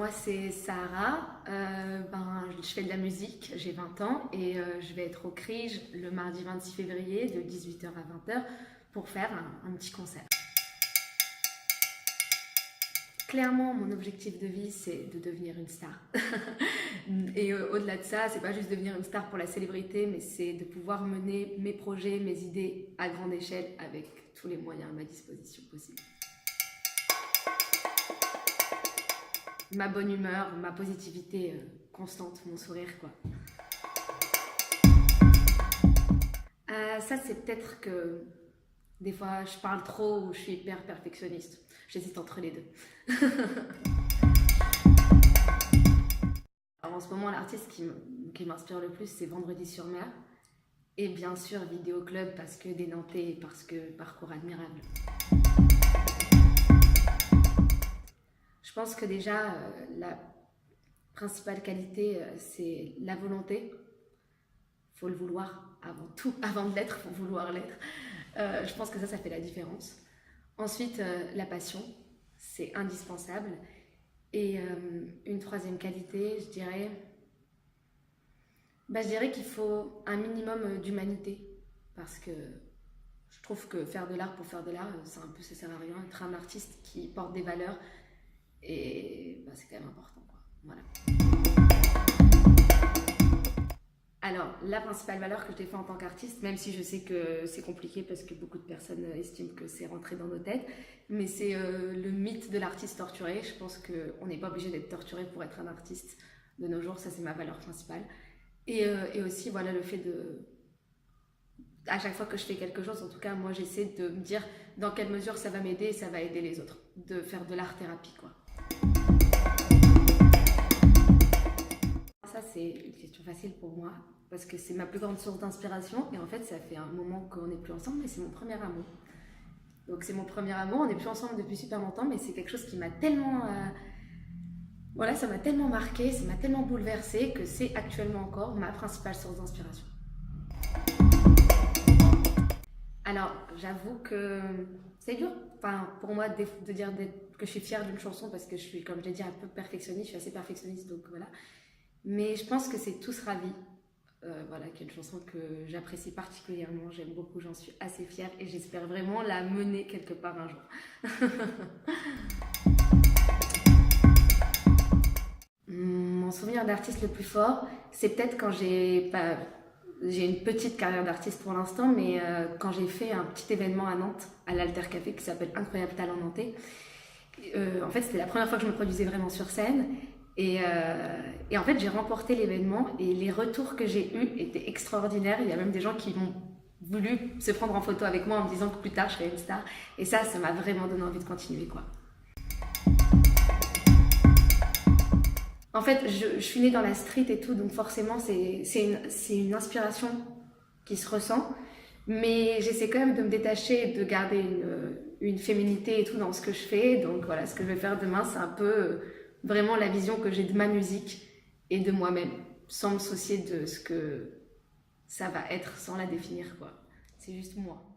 Moi c'est Sahara, je fais de la musique, j'ai 20 ans et je vais être au Crige le mardi 26 février de 18h à 20h pour faire un petit concert. Clairement, mon objectif de vie, c'est de devenir une star. Et au-delà de ça, c'est pas juste devenir une star pour la célébrité, mais c'est de pouvoir mener mes projets, mes idées à grande échelle avec tous les moyens à ma disposition possible. Ma bonne humeur, ma positivité constante, mon sourire, quoi. Ça, c'est peut-être que des fois, je parle trop ou je suis hyper perfectionniste. J'hésite entre les deux. Alors, en ce moment, l'artiste qui m'inspire le plus, c'est Vendredi sur Mer. Et bien sûr, Vidéo Club, parce que des Nantais, parce que parcours admirable. Je pense que déjà, la principale qualité, c'est la volonté. Il faut le vouloir avant tout. Avant de l'être, il faut vouloir l'être. Je pense que ça fait la différence. Ensuite, la passion, c'est indispensable. Et une troisième qualité, je dirais qu'il faut un minimum d'humanité. Parce que je trouve que faire de l'art pour faire de l'art, ça sert à rien. Être un artiste qui porte des valeurs, et c'est quand même important, quoi. Voilà. Alors, la principale valeur que je défends en tant qu'artiste, même si je sais que c'est compliqué parce que beaucoup de personnes estiment que c'est rentré dans nos têtes, mais c'est le mythe de l'artiste torturé. Je pense qu'on n'est pas obligé d'être torturé pour être un artiste de nos jours, ça c'est ma valeur principale. Et aussi, voilà, le fait de... À chaque fois que je fais quelque chose, en tout cas, moi j'essaie de me dire dans quelle mesure ça va m'aider et ça va aider les autres. De faire de l'art-thérapie, quoi. Ça, c'est une question facile pour moi, parce que c'est ma plus grande source d'inspiration, et en fait, ça fait un moment qu'on n'est plus ensemble, mais c'est mon premier amour. Donc c'est mon premier amour, on n'est plus ensemble depuis super longtemps, mais c'est quelque chose qui m'a tellement... Voilà, ça m'a tellement marqué, ça m'a tellement bouleversée, que c'est actuellement encore ma principale source d'inspiration. Alors, j'avoue que c'est dur, pour moi, de dire que je suis fière d'une chanson, parce que je suis, comme je l'ai dit, un peu perfectionniste, je suis assez perfectionniste, donc voilà. Mais je pense que c'est Tous ravis, voilà, qui est une chanson que j'apprécie particulièrement, j'aime beaucoup, j'en suis assez fière et j'espère vraiment la mener quelque part un jour. Mon souvenir d'artiste le plus fort, c'est peut-être quand j'ai une petite carrière d'artiste pour l'instant, mais quand j'ai fait un petit événement à Nantes, à l'Alter Café, qui s'appelle Incroyable Talent Nantais. En fait, c'était la première fois que je me produisais vraiment sur scène. Et en fait, j'ai remporté l'événement et les retours que j'ai eus étaient extraordinaires. Il y a même des gens qui m'ont voulu se prendre en photo avec moi en me disant que plus tard, je serais une star. Et ça m'a vraiment donné envie de continuer, quoi. En fait, je suis née dans la street et tout, donc forcément, c'est une inspiration qui se ressent. Mais j'essaie quand même de me détacher et de garder une féminité et tout dans ce que je fais. Donc voilà, ce que je vais faire demain, c'est un peu... vraiment la vision que j'ai de ma musique et de moi-même, sans me soucier de ce que ça va être, sans la définir, quoi. C'est juste moi.